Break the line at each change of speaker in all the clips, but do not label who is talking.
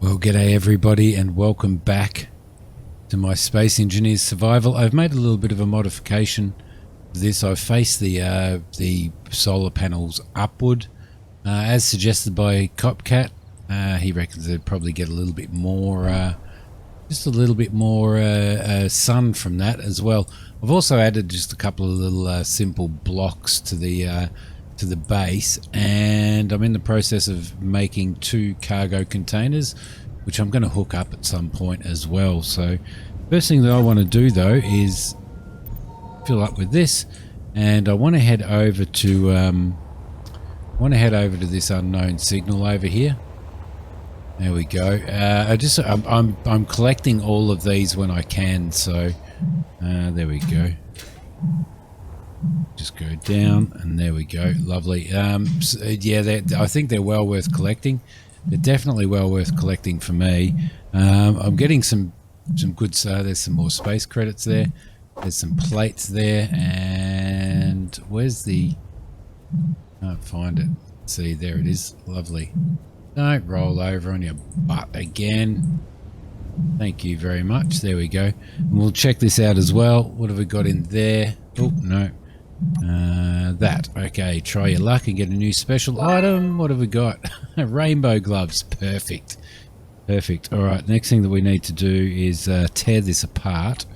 Well, g'day everybody and welcome back to my Space Engineers Survival. I've made a little bit of a modification to this. I've faced the solar panels upward, as suggested by Copcat. He reckons they'd probably get a little bit more, just a little bit more sun from that as well. I've also added just a couple of little simple blocks to the base, and I'm in the process of making 2 cargo containers, which I'm going to hook up at some point as well. So first thing that I want to do though is fill up with this, and I want to head over to this unknown signal over here. There we go. I'm collecting all of these when I can, so there we go. Just go down, and there we go. Lovely. So, yeah, I think they're well worth collecting. They're definitely well worth collecting for me. I'm getting some good. There's some more space credits there. There's some plates there, and where's the? Can't find it. See, there it is. Lovely. Don't roll over on your butt again. Thank you very much. There we go. And we'll check this out as well. What have we got in there? Oh no. That. Okay, try your luck and get a new special item. What have we got? Rainbow gloves. Perfect. Perfect. Alright, next thing that we need to do is tear this apart.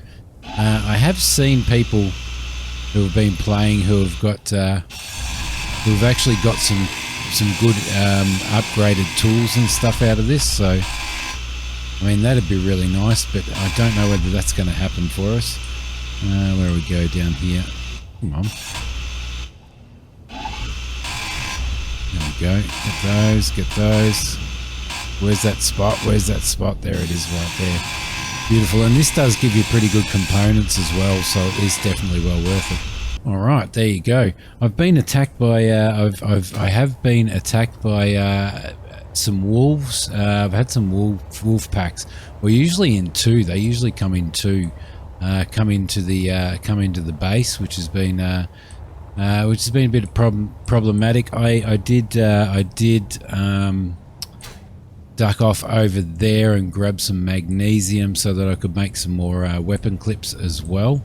I have seen people who have been playing who have got who've actually got some good upgraded tools and stuff out of this, so I mean that'd be really nice, but I don't know whether that's going to happen for us. Where we go down here. Come on. There we go. Get those, get those. Where's that spot? Where's that spot? There it is right there. Beautiful. And this does give you pretty good components as well, so it is definitely well worth it. Alright, there you go. I've been attacked by, I have been attacked by some wolves. I've had some wolf packs. Well, usually in 2. They usually come in 2. Come into the base, which has been a bit problematic. I did duck off over there and grab some magnesium so that I could make some more weapon clips as well.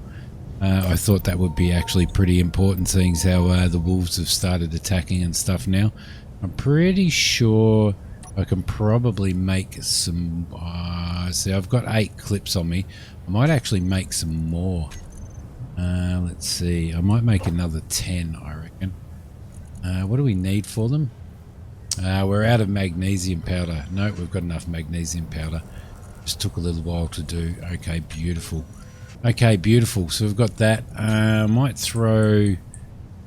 I thought that would be actually pretty important, seeing as how the wolves have started attacking and stuff now. I'm pretty sure I can probably make some. See, I've got 8 clips on me. I might actually make some more. Let's see. I might make another 10, I reckon. What do we need for them? We're out of magnesium powder. No, we've got enough magnesium powder. Just took a little while to do. Okay, beautiful. Okay, beautiful. So we've got that. I might throw the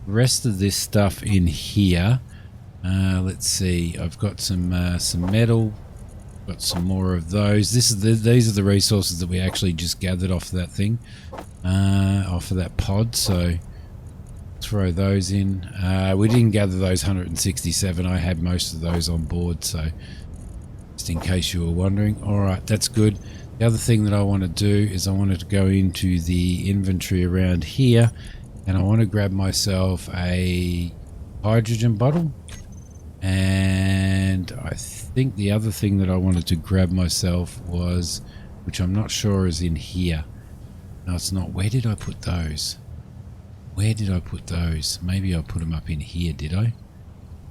rest of this stuff in here. Let's see. I've got some metal. Got some more of those. These are the resources that we actually just gathered off that thing, off of that pod. So throw those in. We didn't gather those 167. I had most of those on board, so just in case you were wondering. All right, that's good. The other thing that I want to do is I wanted to go into the inventory around here, and I want to grab myself a hydrogen bottle. And I think the other thing that I wanted to grab myself was, which I'm not sure is in here. No, it's not. Where did I put those? Where did I put those? Maybe I put them up in here, did I?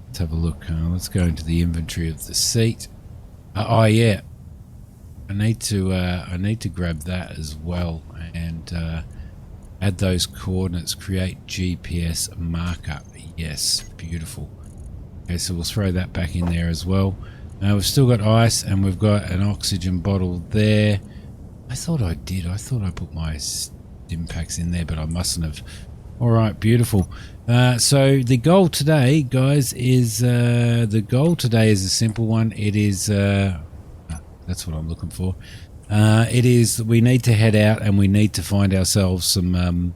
Let's have a look. Let's go into the inventory of the seat. Oh yeah. I need to grab that as well and add those coordinates. Create GPS marker. Yes, beautiful. Okay, so we'll throw that back in there as well. We've still got ice, and we've got an oxygen bottle there. I thought I did. I thought I put my stim packs in there, but I mustn't have. All right, beautiful. So the goal today, guys, is a simple one. It is that's what I'm looking for. It is we need to head out and we need to find ourselves some.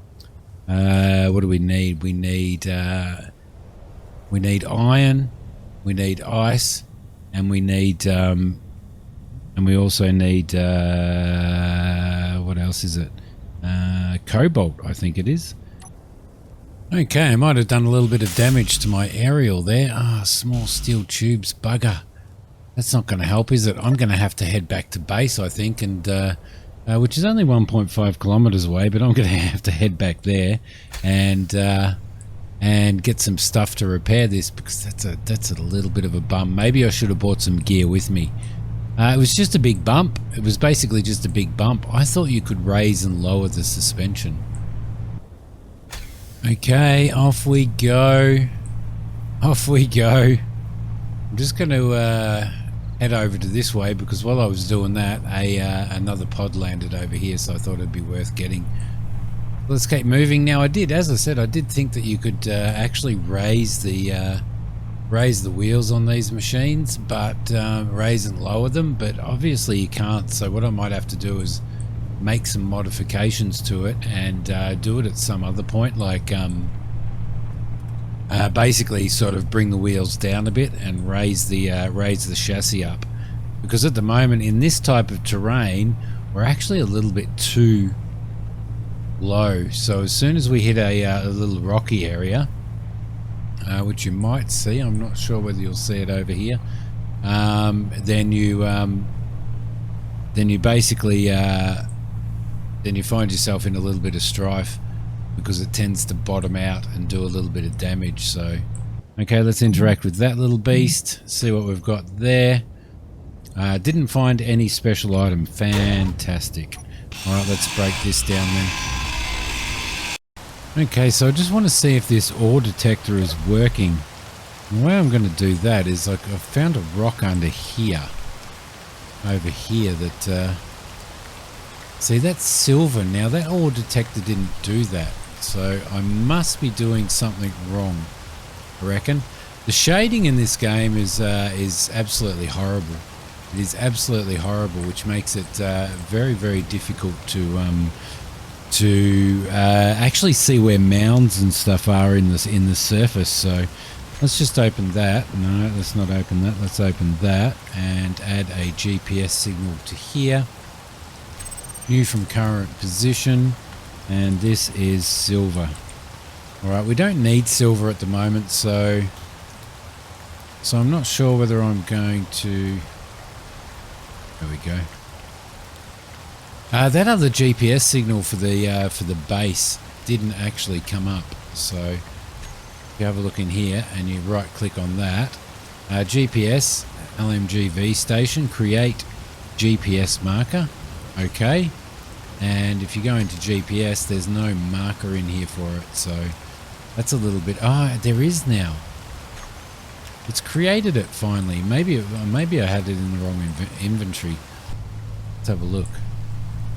What do we need? We need iron, we need ice, and we need and we also need what else is it? Cobalt, I think it is. Okay, I might have done a little bit of damage to my aerial there. Small steel tubes, bugger. That's not going to help, is it? I'm going to have to head back to base, I think, and which is only 1.5 kilometers away, but I'm going to have to head back there and get some stuff to repair this, because that's a little bit of a bump. Maybe I should have brought some gear with me. It was just a big bump. It was basically just a big bump. I thought you could raise and lower the suspension. Okay, off we go. Off we go. I'm just going to head over to this way, because while I was doing that, another pod landed over here, so I thought it'd be worth getting. Let's keep moving. Now, as I said, I did think that you could actually raise the wheels on these machines, but raise and lower them, but obviously you can't. So what I might have to do is make some modifications to it and do it at some other point, like basically sort of bring the wheels down a bit and raise the chassis up, because at the moment in this type of terrain we're actually a little bit too low. So as soon as we hit a little rocky area, which you might see, I'm not sure whether you'll see it over here, then you basically then you find yourself in a little bit of strife, because it tends to bottom out and do a little bit of damage. So okay, let's interact with that little beast, see what we've got there. Didn't find any special item. Fantastic. All right, let's break this down then. Okay, so I just want to see if this ore detector is working. The way I'm going to do that is, like, I've found a rock under here, over here, that see, that's silver. Now that ore detector didn't do that, so I must be doing something wrong, I reckon. The shading in this game is absolutely horrible. It is absolutely horrible, which makes it very, very difficult to actually see where mounds and stuff are in the surface. So let's just open that. No, let's not open that. Let's open that and add a GPS signal to here. New from current position, and this is silver. All right, we don't need silver at the moment, so I'm not sure whether I'm going to. There we go. That other GPS signal for the base didn't actually come up. So if you have a look in here and you right click on that, GPS LMGV station, create GPS marker. Okay, and if you go into GPS, there's no marker in here for it, so that's a little bit. There is now. It's created it finally. Maybe I had it in the wrong inventory. Let's have a look.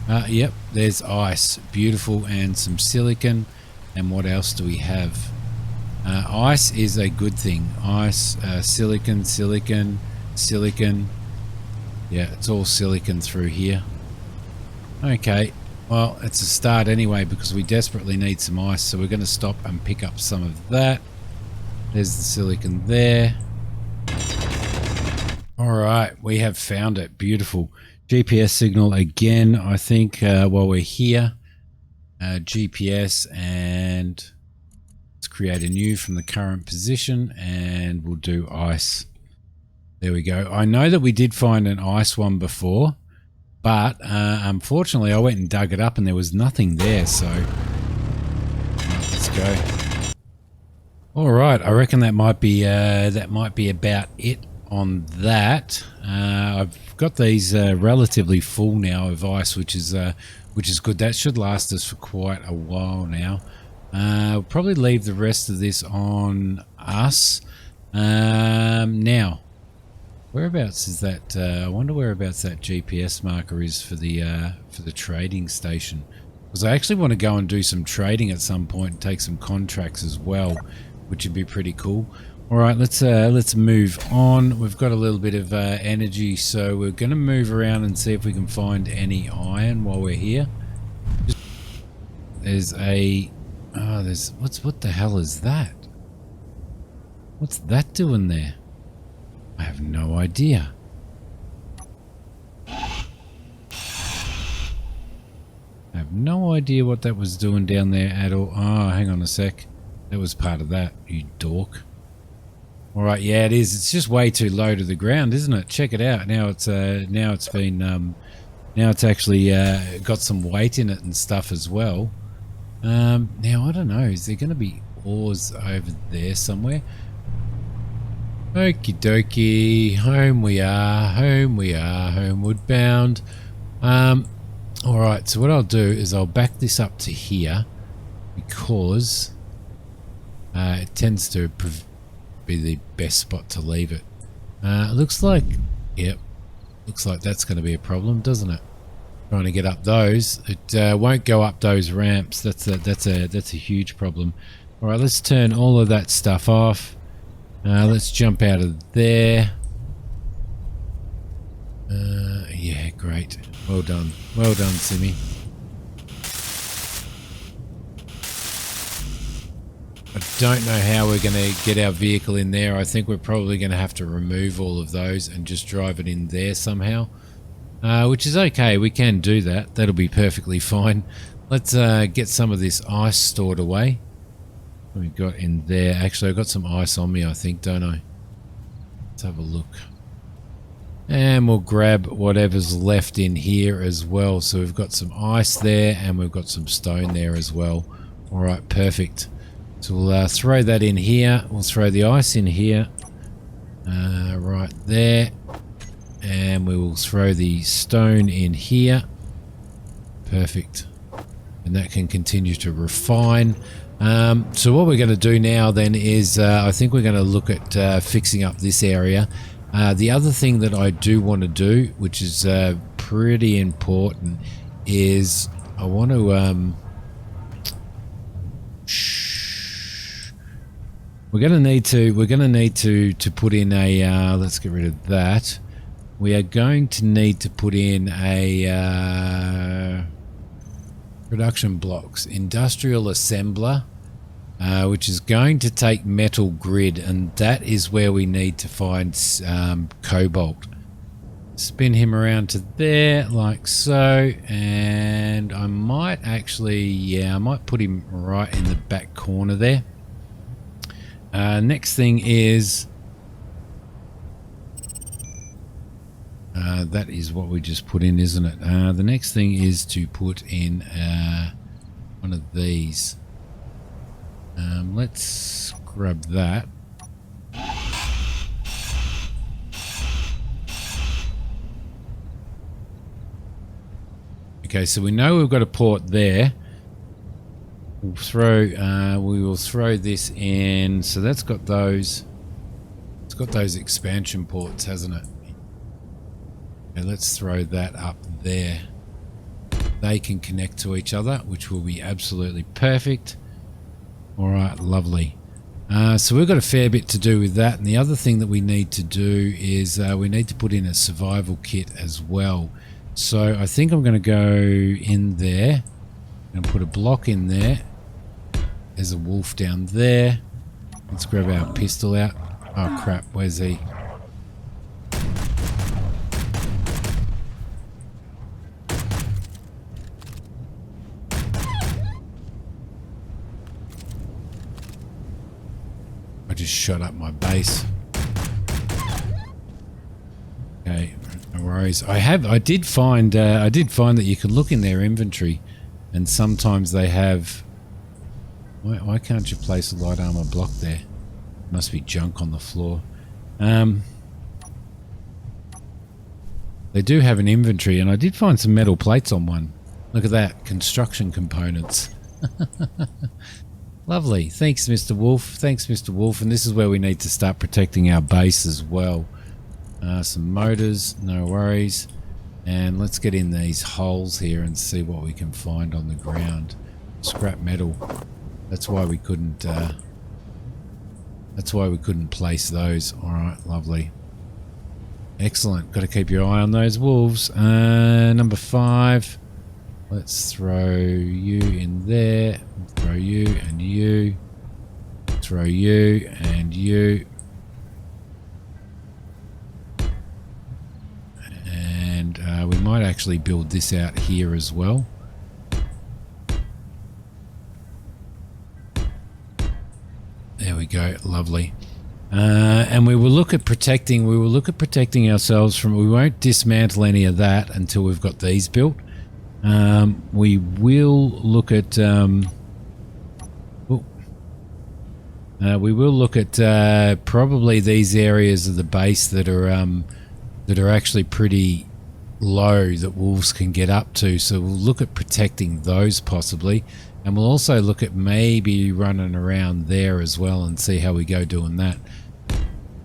Yep, there's ice, beautiful, and some silicon. And what else do we have? Ice is a good thing. Ice, silicon. Yeah, it's all silicon through here. Okay, well, it's a start anyway, because we desperately need some ice, so we're going to stop and pick up some of that. There's the silicon there. All right, we have found it. Beautiful. GPS signal again, I think, while we're here. GPS, and let's create a new from the current position, and we'll do ice. There we go. I know that we did find an ice one before, but unfortunately I went and dug it up and there was nothing there, so let's go. All right, I reckon that might be about it on that. I've got these relatively full now of ice, which is good. That should last us for quite a while now. We'll probably leave the rest of this on us. Now, whereabouts is that? I wonder whereabouts that GPS marker is for the trading station, because I actually want to go and do some trading at some point and take some contracts as well, which would be pretty cool. All right, let's move on. We've got a little bit of energy, so we're going to move around and see if we can find any iron while we're here. There's a what the hell is that? What's that doing there? I have no idea. I have no idea what that was doing down there at all. Oh, hang on a sec. That was part of that, you dork. All right, yeah, it is. It's just way too low to the ground, isn't it? Check it out. Now it's actually got some weight in it and stuff as well. Now I don't know. Is there going to be ores over there somewhere? Okie dokie. Home we are. Home we are. Homeward bound. All right. So what I'll do is I'll back this up to here because it tends to be the best spot to leave it. Looks like, yep, looks like that's going to be a problem, doesn't it? Trying to get up those, it won't go up those ramps. That's a huge problem. All right, let's turn all of that stuff off. Let's jump out of there. Yeah, great. Well done, Simi. I don't know how we're going to get our vehicle in there. I think we're probably going to have to remove all of those and just drive it in there somehow, which is okay. We can do that. That'll be perfectly fine. Let's get some of this ice stored away. What have we got in there? Actually, I've got some ice on me, I think, don't I? Let's have a look. And we'll grab whatever's left in here as well. So we've got some ice there and we've got some stone there as well. All right, perfect. So we'll throw that in here. We'll throw the ice in here, right there, and we will throw the stone in here. Perfect. And that can continue to refine. So what we're going to do now then is I think we're going to look at fixing up this area. The other thing that I do want to do, which is pretty important, is I want to we're going to need to put in a let's get rid of that. We are going to need to put in a production blocks industrial assembler, which is going to take metal grid, and that is where we need to find cobalt. Spin him around to there like so, and I might actually, yeah, I might put him right in the back corner there. Next thing is that is what we just put in, isn't it? The next thing is to put in one of these. Let's grab that. Okay, so we know we've got a port there. We'll throw, we will throw this in. So that's got those, it's got those expansion ports, hasn't it? Okay, let's throw that up there. They can connect to each other, which will be absolutely perfect. All right, lovely. So we've got a fair bit to do with that. And the other thing that we need to do is we need to put in a survival kit as well. So I think I'm going to go in there and put a block in there. There's a wolf down there. Let's grab our pistol out. Oh crap, where's he? I just shot up my base. Okay, no worries. I did find that you can look in their inventory, and sometimes they have. Why can't you place a light armor block there? Must be junk on the floor. They do have an inventory, and I did find some metal plates on one. Look at that, construction components. Lovely. Thanks, Mr. Wolf. Thanks, Mr. Wolf. And this is where we need to start protecting our base as well. Some motors, no worries. And let's get in these holes here and see what we can find on the ground. Scrap metal. That's why we couldn't. That's why we couldn't place those. All right, lovely. Excellent. Got to keep your eye on those wolves. Number 5. Let's throw you in there. Throw you and you. Throw you and you. And we might actually build this out here as well. There we go. Lovely. And we will look at protecting ourselves from, we won't dismantle any of that until we've got these built. We will look at probably these areas of the base that are actually pretty low that wolves can get up to, so we'll look at protecting those possibly, and we'll also look at maybe running around there as well and see how we go doing that.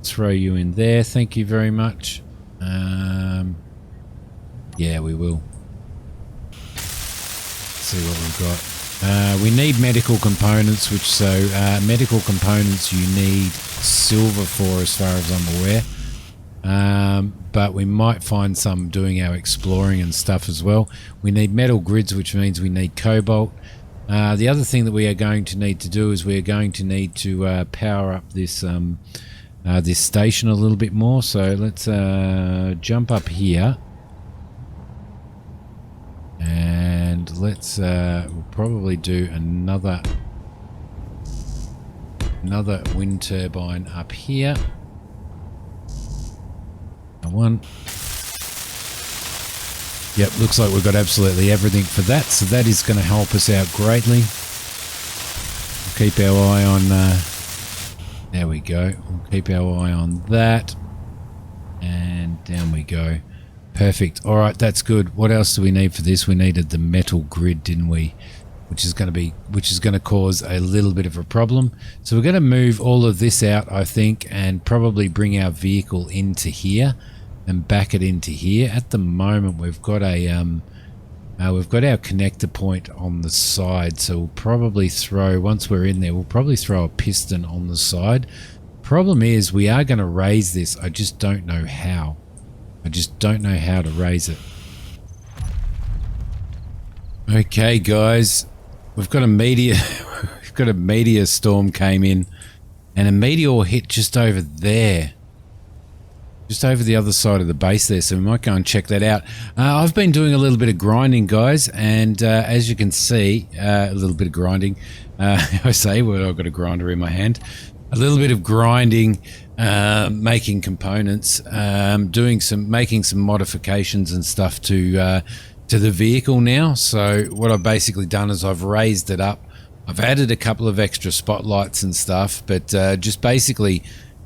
Throw you in there, thank you very much. Yeah, we will. See what we've got. We need medical components, medical components you need silver for as far as I'm aware. But we might find some doing our exploring and stuff as well. We need metal grids, which means we need cobalt. The other thing that we are going to need to do is we are going to need to power up this this station a little bit more. So let's jump up here. And let's we'll probably do another wind turbine up here. One. Yep, looks like we've got absolutely everything for that, so that is going to help us out greatly. We'll keep our eye on there we go. We'll keep our eye on that, and down we go. Perfect. All right, that's good. What else do we need for this? We needed the metal grid, didn't we? Which is going to cause a little bit of a problem. So we're going to move all of this out, I think, and probably bring our vehicle into here and back it into here. At the moment, we've got our connector point on the side. So we'll probably throw, once we're in there, we'll probably throw a piston on the side. Problem is, we are going to raise this. I just don't know how. I just don't know how to raise it. Okay, guys, we've got a meteor. We've got a meteor storm came in, and a meteor hit just over there, just over the other side of the base there. So we might go and check that out. I've been doing a little bit of grinding, guys, and as you can see, a little bit of grinding. I say, well, I've got a grinder in my hand. A little bit of grinding. Making components, making some modifications and stuff to the vehicle now. So what I've basically done is I've raised it up. I've added a couple of extra spotlights and stuff, but just basically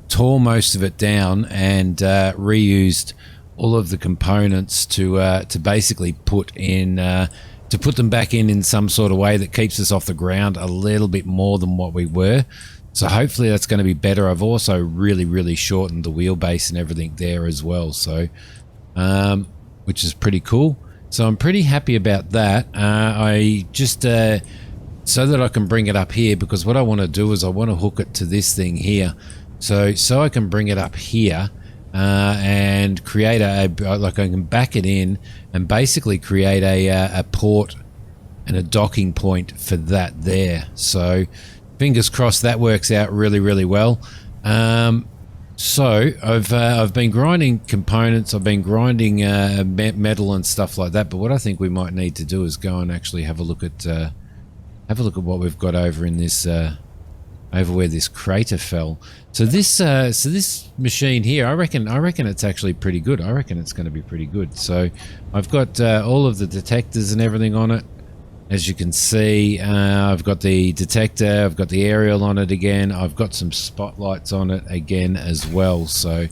tore most of it down and reused all of the components to basically put them back in some sort of way that keeps us off the ground a little bit more than what we were. So hopefully that's going to be better. I've also really shortened the wheelbase and everything there as well. So, which is pretty cool. So I'm pretty happy about that. I just, so that I can bring it up here, because what I want to do is I want to hook it to this thing here. So I can bring it up here, and create like I can back it in and basically create a port and a docking point for that there. So, fingers crossed that works out really well. So I've been grinding components. I've been grinding metal and stuff like that. But what I think we might need to do is go and actually have a look at what we've got over in this over where this crater fell. So this machine here, I reckon it's actually pretty good. I reckon it's going to be pretty good. So I've got all of the detectors and everything on it. As you can see, I've got the detector, I've got the aerial on it again, I've got some spotlights on it again as well. So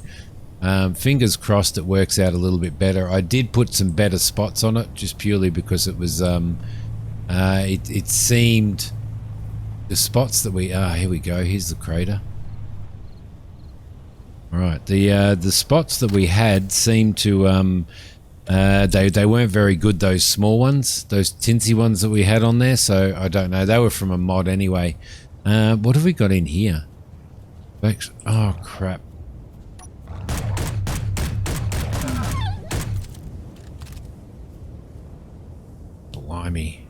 fingers crossed it works out a little bit better. I did put some better spots on it just purely because it was it seemed the spots that we here we go, here's the crater. All right, the spots that we had seemed to they weren't very good, those small ones, those tinsy ones that we had on there. So I don't know, they were from a mod anyway. What have we got in here? Oh crap. Blimey.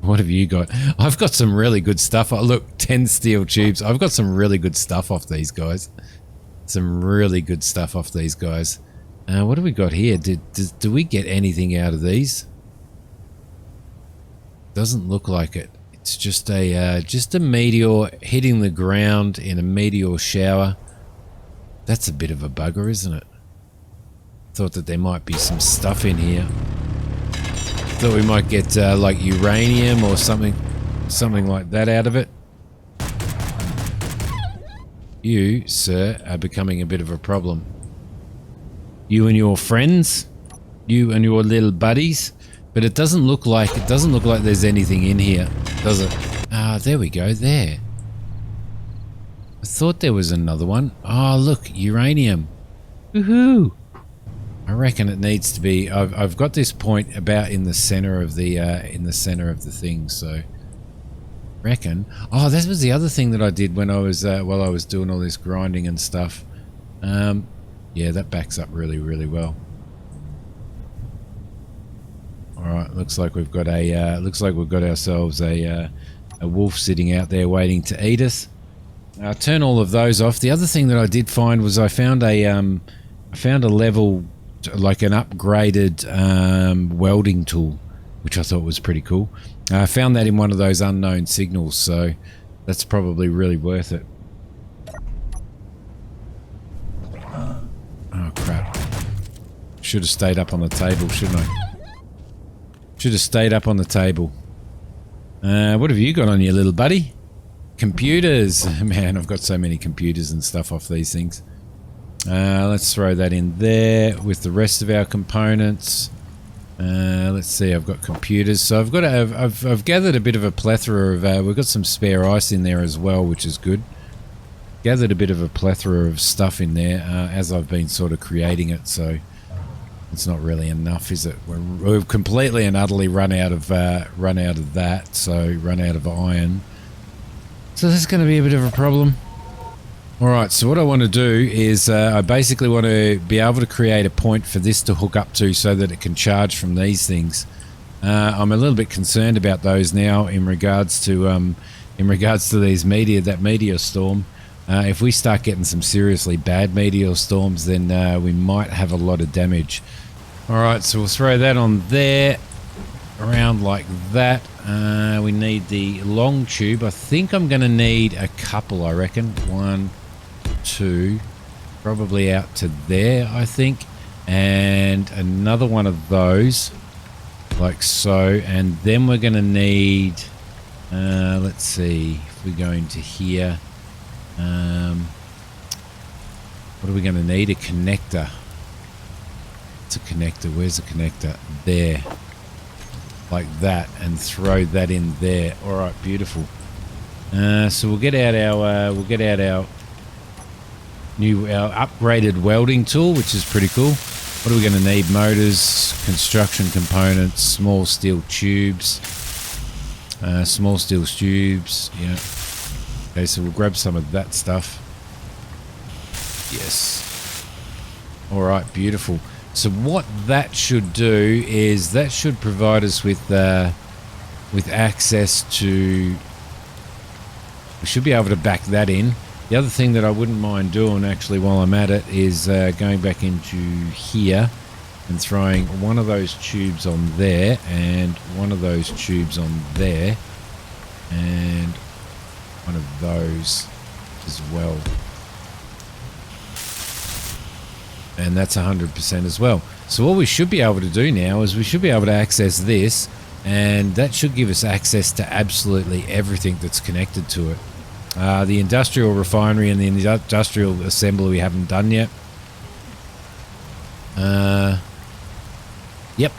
What have you got? I've got some really good stuff. Oh, look, 10 steel tubes. I've got some really good stuff off these guys. Some really good stuff off these guys. What do we got here? Do we get anything out of these? Doesn't look like it. It It's just a meteor hitting the ground in a meteor shower. That's a bit of a bugger, isn't it? Thought that there might be some stuff in here. Thought we might get like uranium or something like that out of it. You, sir, are becoming a bit of a problem. You and your friends, you and your little buddies, but it doesn't look like there's anything in here, does it? Ah, there we go. There. I thought there was another one. Oh, look, uranium. Woohoo! I reckon it needs to be. I've got this point about in the center of the thing, so. Reckon. Oh, that was the other thing that I did when I was while I was doing all this grinding and stuff. Yeah, that backs up really, really well. All right, looks like we've got ourselves a wolf sitting out there waiting to eat us. I'll turn all of those off. The other thing that I did find was I found a level, like an upgraded welding tool, which I thought was pretty cool. I found that in one of those unknown signals, so that's probably really worth it. Oh crap. Should have stayed up on the table, shouldn't I? Should have stayed up on the table. What have you got on you, little buddy? Computers. Man, I've got so many computers and stuff off these things. Let's throw that in there with the rest of our components. Let's see, I've got computers, so I've gathered a bit of a plethora of we've got some spare ice in there as well, which is good. Gathered a bit of a plethora of stuff in there as I've been sort of creating it, so it's not really enough, is it? We've completely and utterly run out of that, so run out of iron. So this is going to be a bit of a problem. Alright, so what I want to do is I basically want to be able to create a point for this to hook up to so that it can charge from these things. I'm a little bit concerned about those now in regards to that meteor storm. If we start getting some seriously bad meteor storms, then we might have a lot of damage. Alright, so we'll throw that on there, around like that. We need the long tube. I think I'm going to need a couple, I reckon. 1, 2, probably out to there, I think, and another one of those like so, and then we're going to need let's see if we go into here, what are we going to need? A connector. It's a connector. Where's the connector? There, like that, and throw that in there. All right, beautiful. So we'll get out our upgraded welding tool, which is pretty cool. What are we going to need? Motors, construction components, small steel tubes. Yeah. Okay, so we'll grab some of that stuff. Yes. All right, beautiful. So what that should do is that should provide us with access to. We should be able to back that in. The other thing that I wouldn't mind doing actually while I'm at it is going back into here and throwing one of those tubes on there and one of those tubes on there and one of those as well. And that's 100% as well. So what we should be able to do now is we should be able to access this, and that should give us access to absolutely everything that's connected to it. The industrial refinery and the industrial assembly we haven't done yet. Yep.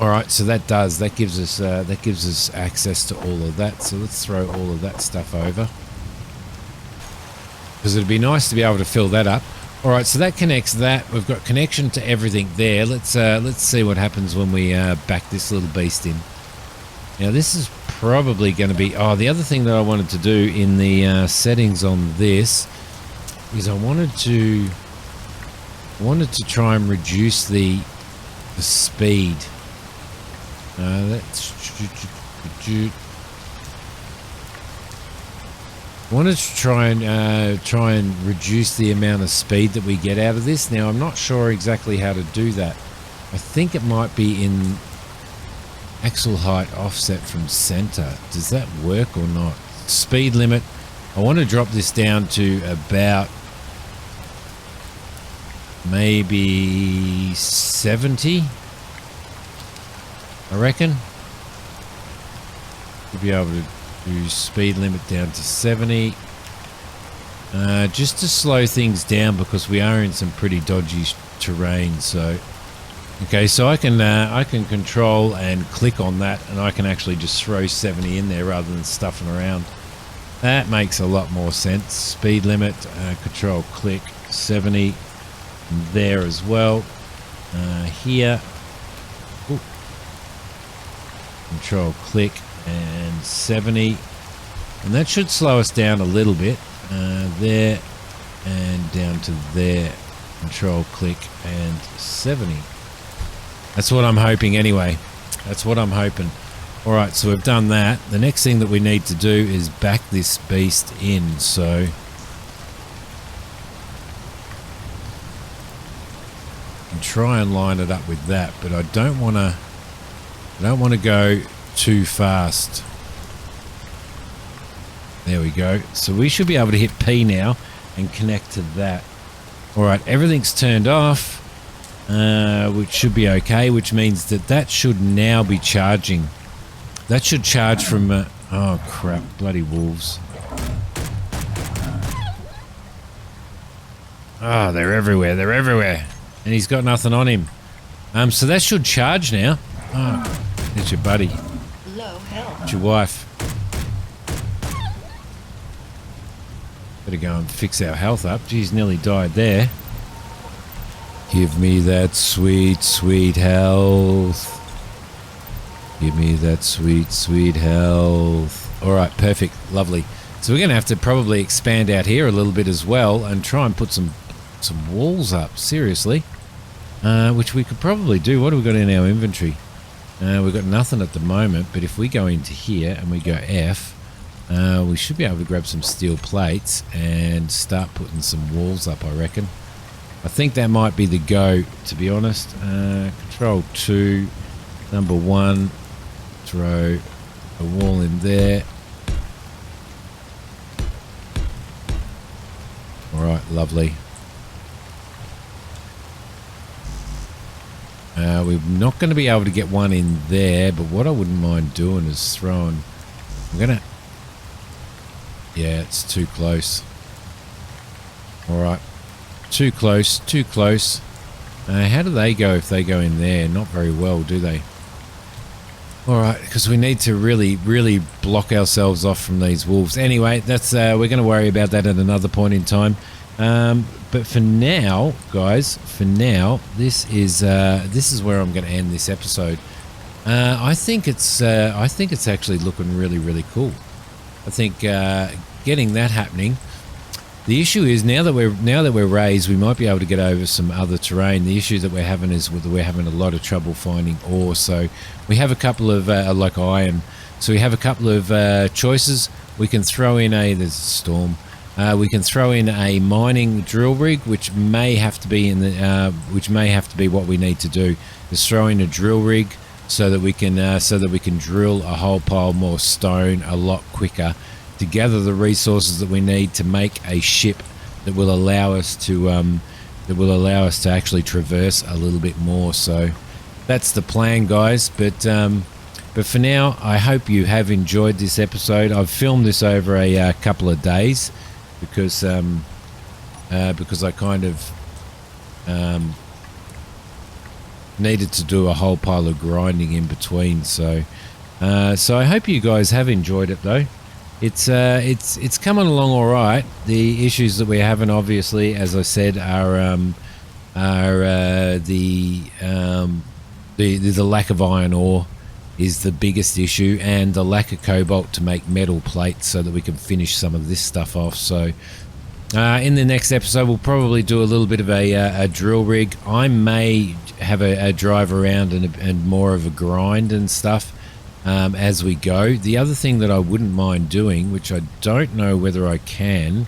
All right. So that gives us access to all of that. So let's throw all of that stuff over, because it'd be nice to be able to fill that up. All right. So that connects that. We've got connection to everything there. Let's see what happens when we back this little beast in. Now this is probably going to be. Oh, the other thing that I wanted to do in the settings on this is I wanted to try and reduce the speed. Let's. I wanted to try and reduce the amount of speed that we get out of this. Now I'm not sure exactly how to do that. I think it might be in. Axle height offset from center. Does that work or not? Speed limit. I want to drop this down to about maybe 70. I reckon. We'll be able to do speed limit down to 70. Just to slow things down because we are in some pretty dodgy terrain. So, okay, so I can control and click on that, and I can actually just throw 70 in there rather than stuffing around. That makes a lot more sense. Speed limit, control, click, 70 there as well. Here, ooh. Control, click, and 70, and that should slow us down a little bit. There and down to there. Control, click, and 70. That's what I'm hoping anyway. That's what I'm hoping. All right, so we've done that. The next thing that we need to do is back this beast in. So and try and line it up with that, but I don't want to go too fast. There we go. So we should be able to hit P now and connect to that. All right, everything's turned off, which should be okay, which means that should now be charging. That should charge from... oh, crap. Bloody wolves. Oh, they're everywhere. They're everywhere. And he's got nothing on him. So that should charge now. Oh, it's your buddy.
Low health.
It's your wife. Better go and fix our health up. Geez, nearly died there. Give me that sweet, sweet health. Give me that sweet, sweet health. All right, perfect. Lovely. So we're going to have to probably expand out here a little bit as well and try and put some walls up. Seriously. Which we could probably do. What have we got in our inventory? We've got nothing at the moment, but if we go into here and we go F, we should be able to grab some steel plates and start putting some walls up, I reckon. I think that might be the go, to be honest. Control 2, number 1, throw a wall in there. All right, lovely. We're not going to be able to get one in there, but what I wouldn't mind doing is throwing... I'm going to... Yeah, it's too close. All right. Too close, too close. How do they go if they go in there? Not very well, do they? All right, because we need to really, really block ourselves off from these wolves. Anyway, that's we're going to worry about that at another point in time. But for now, guys, this is where I'm going to end this episode. I think it's actually looking really, really cool. I think getting that happening. The issue is now that we're raised, we might be able to get over some other terrain. The issue that we're having is we're having a lot of trouble finding ore. So we have a couple of like iron. So we have a couple of choices. We can throw in there's a storm. We can throw in a mining drill rig, which may have to be what we need to do. Is throw in a drill rig so that we can drill a whole pile more stone a lot quicker to gather the resources that we need to make a ship that will allow us to actually traverse a little bit more. So that's the plan, guys. But for now, I hope you have enjoyed this episode. I've filmed this over a couple of days because I kind of needed to do a whole pile of grinding in between. So I hope you guys have enjoyed it though. It's coming along all right. The issues that we're having, obviously, as I said, are the lack of iron ore is the biggest issue, and the lack of cobalt to make metal plates so that we can finish some of this stuff off. So in the next episode, we'll probably do a little bit of a drill rig. I may have a drive around and more of a grind and stuff. As we go. The other thing that I wouldn't mind doing, which I don't know whether I can,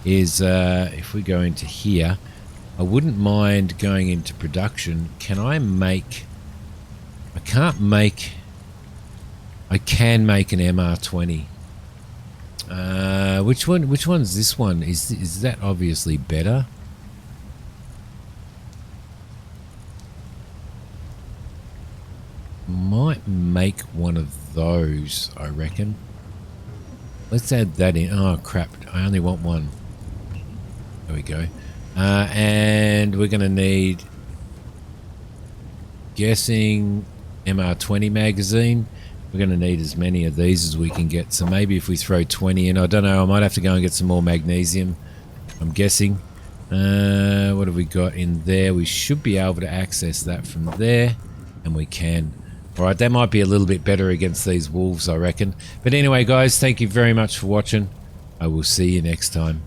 is if we go into here, I wouldn't mind going into production. I can't make I can make an MR20. Which one's this one? Is that obviously better? Might make one of those, I reckon. Let's add that in. Oh crap, I only want one. There we go. And we're going to need, guessing, MR20 magazine. We're going to need as many of these as we can get. So maybe if we throw 20 in, I don't know, I might have to go and get some more magnesium, I'm guessing. What have we got in there? We should be able to access that from there, and we can. All right, that might be a little bit better against these wolves, I reckon. But anyway, guys, thank you very much for watching. I will see you next time.